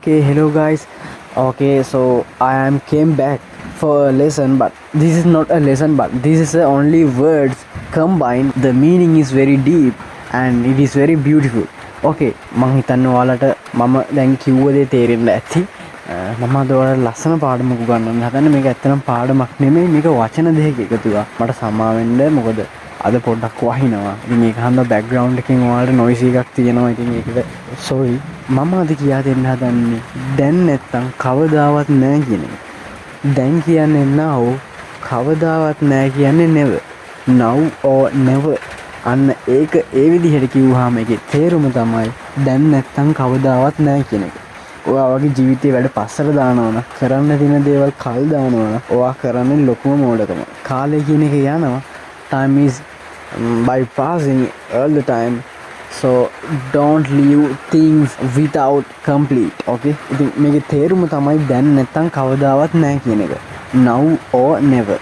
Okay, hello guys. Okay, so I am came back for a lesson, but this is not a lesson, but this is only words combined. The meaning is very deep and it is very beautiful. Okay, මං හිතන්නේ ඔයාලට මම දැන් කිව්ව දේ තේරෙන්න ඇති. මම අද ඔයාලට ලස්සන පාඩමක් උගන්වන්න හදන්නේ. මේක ඇත්තටම පාඩමක් නෙමෙයි, මේක වචන දෙකක එකතුවක්. මට සමා වෙන්න මොකද අද පොඩ්ඩක් වහිනවා. ඉතින් ඒක හන්ද බෑග්ග්‍රවුන්ඩ් එකකින් ඔයාලට නොයිසි එකක් තියෙනවා. ඉතින් ඒකට sorry. මම අද කියා දෙන්න හදන්නේ දැන් නැත්තම් කවදාවත් නැහැ කියන එක. දැන් කියන්නේ now, කවදාවත් නැහැ කියන්නේ never. Now or never. අන්න ඒක ඒ විදිහට කිව්වහම ඒකේ තේරුම තමයි දැන් නැත්තම් කවදාවත් නැහැ කියන එක. ඔයා වගේ ජීවිතේ වැඩ පස්සට දානවා නම් කරන්න තියෙන දේවල් කල් දානවා නම් ඔයා කරන්නේ ලොකුම මෝඩකම. කාලය කියන එක යනවා. Time is bypassing all the time. So don't leave things without complete. Okay? ඉතින් මේකේ තේරුම තමයි දැන් නැත්තම් කවදාවත් නැහැ කියන එක. Now or never.